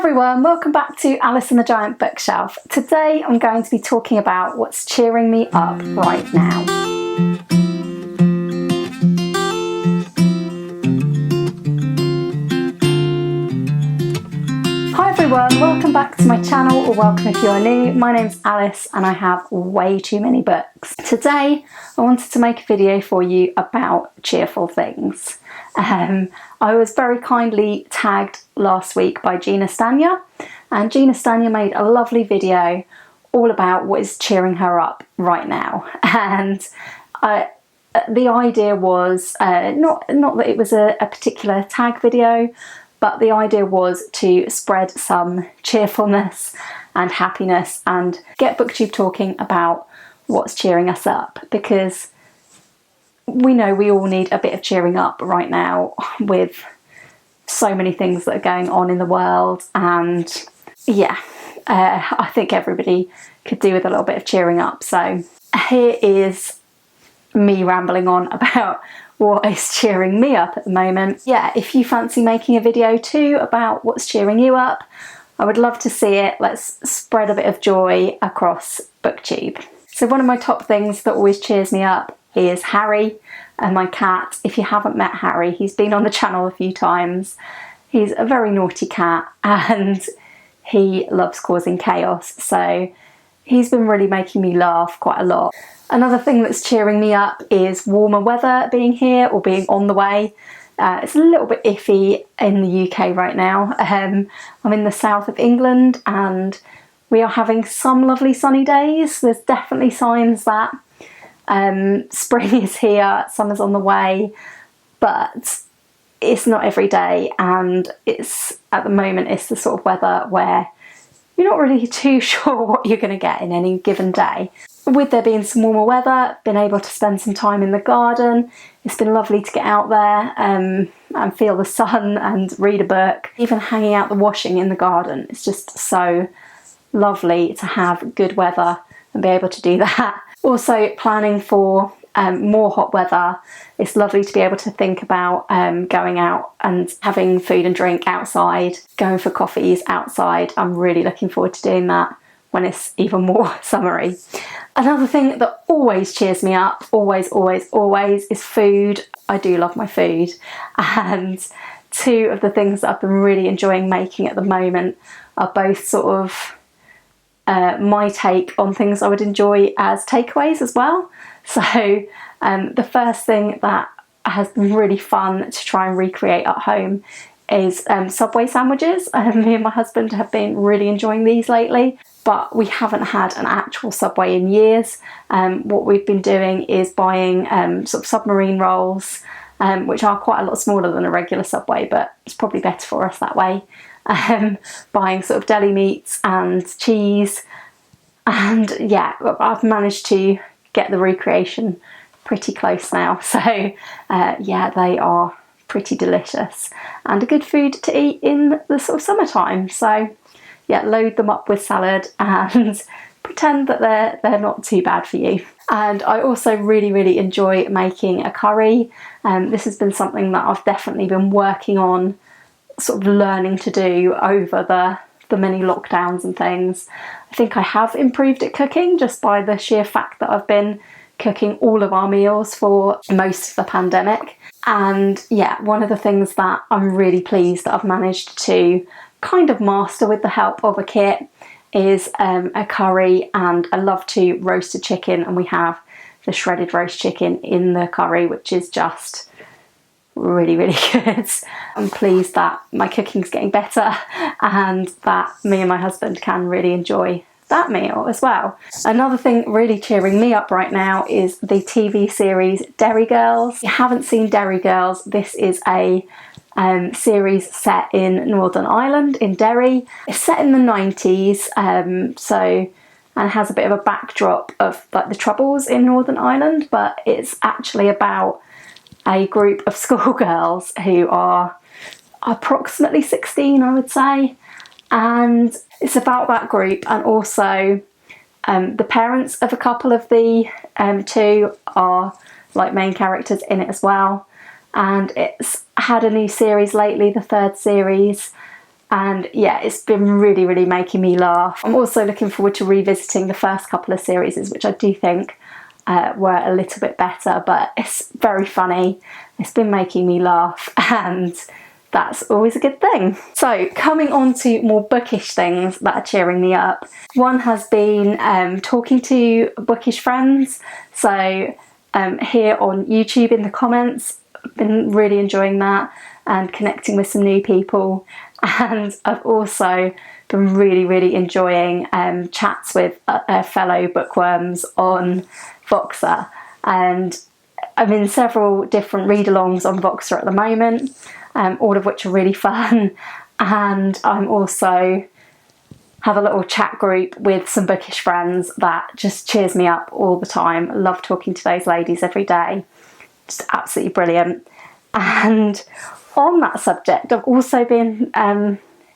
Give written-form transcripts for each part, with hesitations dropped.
everyone, welcome back to Alice and the Giant Bookshelf. Today I'm going to be talking about what's cheering me up right now. Hi everyone, welcome back to my channel, or welcome if you are new. My name's Alice and I have way too many books. Today I wanted to make a video for you about cheerful things. I was very kindly tagged last week by Gina Stanyer, and Gina Stanyer made a lovely video all about what is cheering her up right now. And the idea was not that it was a particular tag video, but the idea was to spread some cheerfulness and happiness and get Booktube talking about what's cheering us up, because we know we all need a bit of cheering up right now with so many things that are going on in the world. And yeah, I think everybody could do with a little bit of cheering up. So here is me rambling on about what is cheering me up at the moment. Yeah, if you fancy making a video too about what's cheering you up, I would love to see it. Let's spread a bit of joy across Booktube. So one of my top things that always cheers me up is Harry and my cat. If you haven't met Harry, he's been on the channel a few times. He's a very naughty cat and he loves causing chaos, so he's been really making me laugh quite a lot. Another thing that's cheering me up is warmer weather being here or being on the way. It's a little bit iffy in the UK right now. I'm in the south of England and we are having some lovely sunny days. There's definitely signs that spring is here, summer's on the way, but it's not every day, and it's at the moment it's the sort of weather where you're not really too sure what you're going to get in any given day. With there being some warmer weather, been able to spend some time in the garden. It's been lovely to get out there and feel the sun and read a book. Even hanging out the washing in the garden, it's just so lovely to have good weather and be able to do that. Also planning for more hot weather. It's lovely to be able to think about going out and having food and drink outside, going for coffees outside. I'm really looking forward to doing that when it's even more summery. Another thing that always cheers me up, always, is food. I do love my food. And two of the things that I've been really enjoying making at the moment are both sort of my take on things I would enjoy as takeaways as well. So the first thing that has been really fun to try and recreate at home is Subway sandwiches. Me and my husband have been really enjoying these lately, but we haven't had an actual Subway in years. What we've been doing is buying sort of submarine rolls, which are quite a lot smaller than a regular Subway, but it's probably better for us that way. Buying sort of deli meats and cheese, and yeah, I've managed to get the recreation pretty close now. So yeah, they are pretty delicious and a good food to eat in the sort of summertime. So yeah, load them up with salad and pretend that they're not too bad for you. And I also really enjoy making a curry. This has been something that I've definitely been working on, sort of learning to do over the many lockdowns and things. I think I have improved at cooking just by the sheer fact that I've been cooking all of our meals for most of the pandemic. And yeah, one of the things that I'm really pleased that I've managed to kind of master with the help of a kit is a curry, and I love to roast a chicken, and we have the shredded roast chicken in the curry, which is just really good. I'm pleased that my cooking's getting better and that me and my husband can really enjoy that meal as well. Another thing really cheering me up right now is the TV series Derry Girls. If you haven't seen Derry Girls, this is a series set in Northern Ireland, in Derry. It's set in the 90s, and has a bit of a backdrop of like the Troubles in Northern Ireland, but it's actually about a group of schoolgirls who are approximately 16, I would say, and it's about that group, and also the parents of a couple of the two are like main characters in it as well. And it's had a new series lately, the third series, And yeah, it's been really, really making me laugh. I'm also looking forward to revisiting the first couple of series, which I do think were a little bit better, but it's very funny. It's been making me laugh, and that's always a good thing. So coming on to more bookish things that are cheering me up. One has been talking to bookish friends. So here on YouTube in the comments, I've been really enjoying that and connecting with some new people. And I've also been really, really enjoying chats with fellow bookworms on Voxer. And I'm in several different read-alongs on Voxer at the moment, all of which are really fun. And I'm also have a little chat group with some bookish friends that just cheers me up all the time. I love talking to those ladies every day. Just absolutely brilliant. And on that subject, I've also been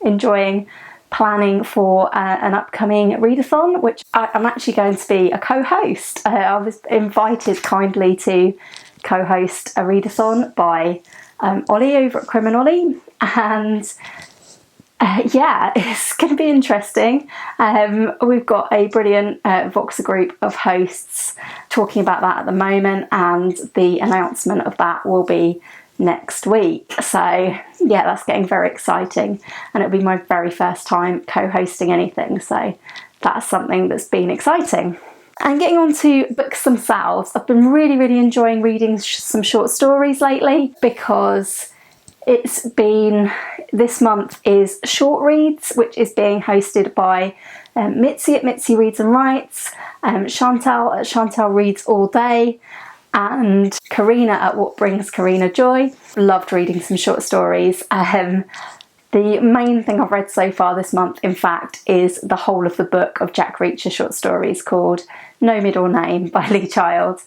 enjoying planning for an upcoming readathon, which I'm actually going to be a co-host. I was invited kindly to co-host a readathon by Ollie over at Criminally, and yeah, it's going to be interesting. We've got a brilliant Voxer group of hosts talking about that at the moment, and the announcement of that will be next week. So yeah, that's getting very exciting, and it'll be my very first time co-hosting anything, so that's something that's been exciting. And getting on to books themselves, I've been really, really enjoying reading some short stories lately, because it's been, this month is Short Reads, which is being hosted by Mitzi at Mitzi Reads and Writes, Chantal at Chantal Reads All Day, and Karina at What Brings Karina Joy. Loved reading some short stories. The main thing I've read so far this month, in fact, is the whole of the book of Jack Reacher's short stories called No Middle Name by Lee Child.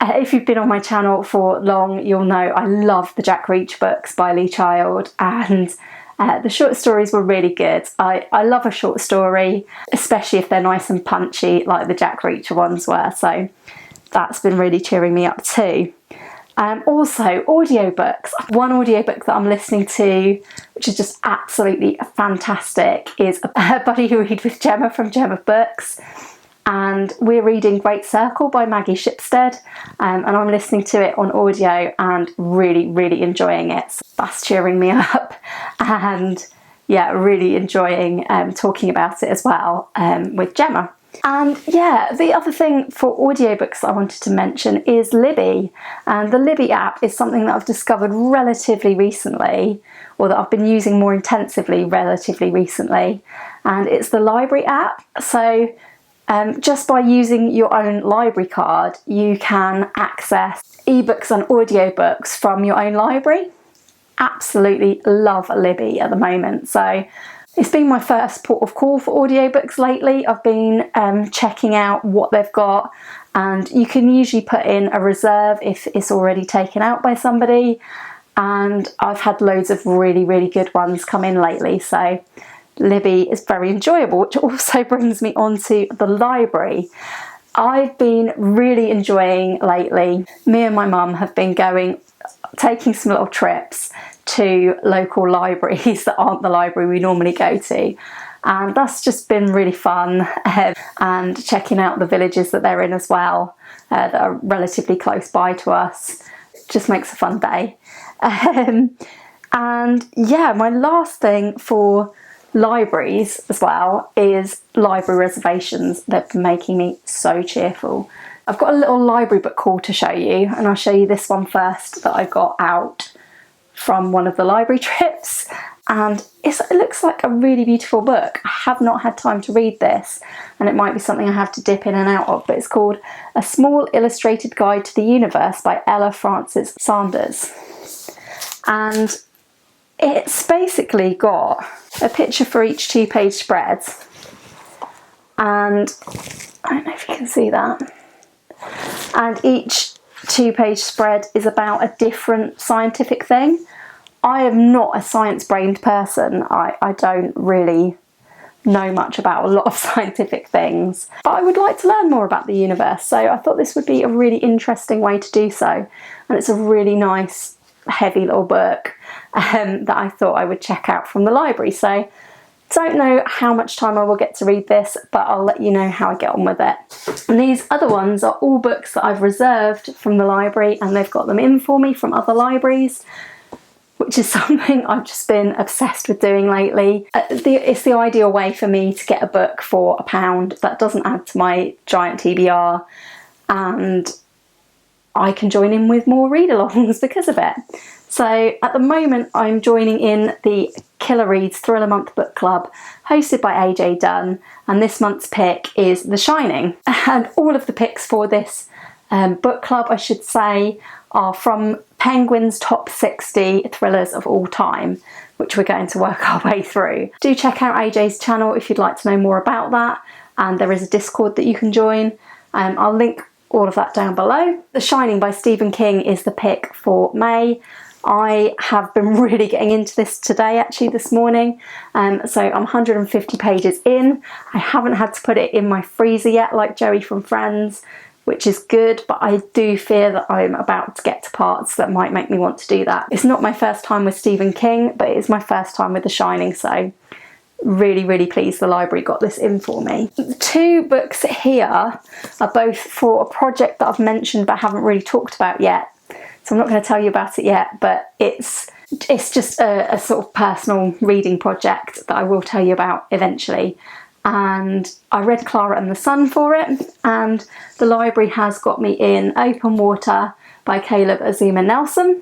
If you've been on my channel for long, you'll know I love the Jack Reacher books by Lee Child, and the short stories were really good. I love a short story, especially if they're nice and punchy like the Jack Reacher ones were, so that's been really cheering me up too. Also, audiobooks. One audiobook that I'm listening to, which is just absolutely fantastic, is a buddy who read with Gemma from Gemma Books. And we're reading Great Circle by Maggie Shipstead, and I'm listening to it on audio and really, really enjoying it. So that's cheering me up, and yeah, really enjoying talking about it as well with Gemma. And yeah, the other thing for audiobooks that I wanted to mention is Libby. And the Libby app is something that I've discovered relatively recently, or that I've been using more intensively relatively recently. And it's the library app. So just by using your own library card, you can access ebooks and audiobooks from your own library. Absolutely love Libby at the moment. So it's been my first port of call for audiobooks lately. I've been checking out what they've got, and you can usually put in a reserve if it's already taken out by somebody, and I've had loads of really, really good ones come in lately, so Libby is very enjoyable, which also brings me on to the library. I've been really enjoying lately. Me and my mum have been taking some little trips to local libraries that aren't the library we normally go to, and that's just been really fun, and checking out the villages that they're in as well, that are relatively close by to us. It just makes a fun day. And yeah, my last thing for libraries as well is library reservations. They've been making me so cheerful. I've got a little library book haul to show you, and I'll show you this one first that I got out from one of the library trips, and it looks like a really beautiful book. I have not had time to read this, and it might be something I have to dip in and out of, but it's called A Small Illustrated Guide to the Universe by Ella Frances Sanders, and it's basically got a picture for each 2-page spread, and I don't know if you can see that, and each 2-page spread is about a different scientific thing. I am not a science-brained person. I don't really know much about a lot of scientific things, but I would like to learn more about the universe, so I thought this would be a really interesting way to do so. And it's a really nice, heavy little book, that I thought I would check out from the library. So don't know how much time I will get to read this, but I'll let you know how I get on with it. And these other ones are all books that I've reserved from the library, and they've got them in for me from other libraries, which is something I've just been obsessed with doing lately. It's the ideal way for me to get a book for £1 that doesn't add to my giant TBR, and I can join in with more read-alongs because of it. So at the moment I'm joining in the Killer Reads Thriller Month Book Club hosted by AJ Dunn, and this month's pick is The Shining. And all of the picks for this book club, I should say, are from Penguin's top 60 thrillers of all time, which we're going to work our way through. Do check out AJ's channel if you'd like to know more about that, and there is a Discord that you can join. I'll link all of that down below. The Shining by Stephen King is the pick for May. I have been really getting into this today, actually this morning, so I'm 150 pages in. I haven't had to put it in my freezer yet like Joey from Friends, which is good, but I do fear that I'm about to get to parts that might make me want to do that. It's not my first time with Stephen King, but it is my first time with The Shining, so really pleased the library got this in for me. The two books here are both for a project that I've mentioned but haven't really talked about yet. So I'm not going to tell you about it yet, but it's just a sort of personal reading project that I will tell you about eventually. And I read Clara and the Sun for it, and the library has got me in Open Water by Caleb Azuma Nelson.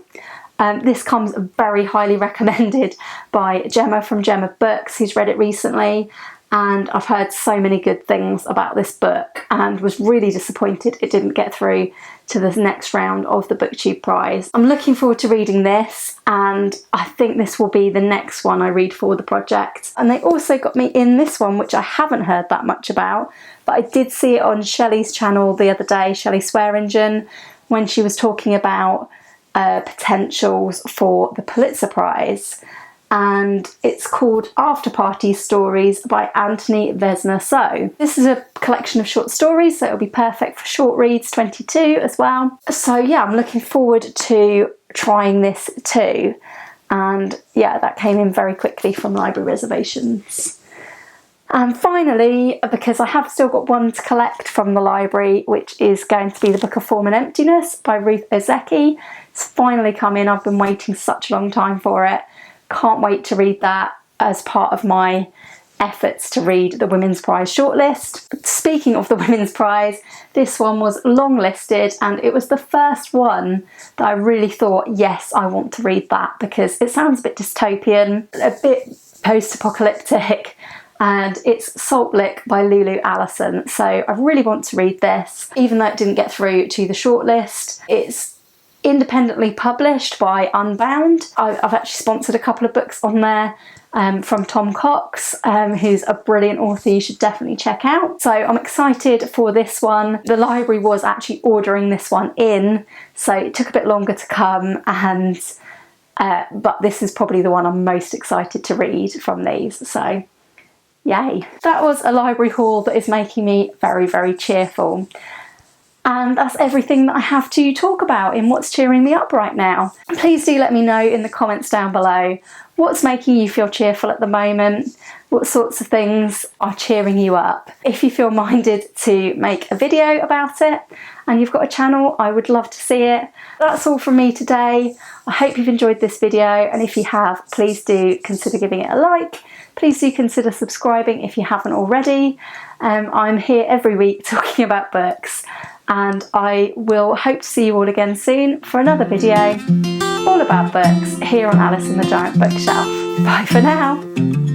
This comes very highly recommended by Gemma from Gemma Books, who's read it recently, and I've heard so many good things about this book and was really disappointed it didn't get through to the next round of the Booktube prize. I'm looking forward to reading this, and I think this will be the next one I read for the project. And they also got me in this one, which I haven't heard that much about, but I did see it on Shelley's channel the other day, Shelley Swearingen, when she was talking about potentials for the Pulitzer Prize. And it's called After Party Stories by Anthony Vesna So. This is a collection of short stories, so it'll be perfect for short reads 22 as well. So yeah, I'm looking forward to trying this too. And yeah, that came in very quickly from library reservations. And finally, because I have still got one to collect from the library, which is going to be the Book of Form and Emptiness by Ruth Ozeki. It's finally come in. I've been waiting such a long time for it. Can't wait to read that as part of my efforts to read the Women's Prize shortlist. Speaking of the Women's Prize, this one was long-listed, and it was the first one that I really thought, yes, I want to read that, because it sounds a bit dystopian, a bit post-apocalyptic, and it's Salt Lick by Lulu Allison. So I really want to read this, even though it didn't get through to the shortlist. It's independently published by Unbound. I've actually sponsored a couple of books on there from Tom Cox, who's a brilliant author you should definitely check out. So I'm excited for this one. The library was actually ordering this one in, so it took a bit longer to come, and but this is probably the one I'm most excited to read from these, so yay. That was a library haul that is making me very cheerful. And that's everything that I have to talk about in what's cheering me up right now. Please do let me know in the comments down below what's making you feel cheerful at the moment, what sorts of things are cheering you up. If you feel minded to make a video about it and you've got a channel, I would love to see it. That's all from me today. I hope you've enjoyed this video, and if you have, please do consider giving it a like. Please do consider subscribing if you haven't already. I'm here every week talking about books, and I will hope to see you all again soon for another video all about books here on Alice in the Giant Bookshelf. Bye for now.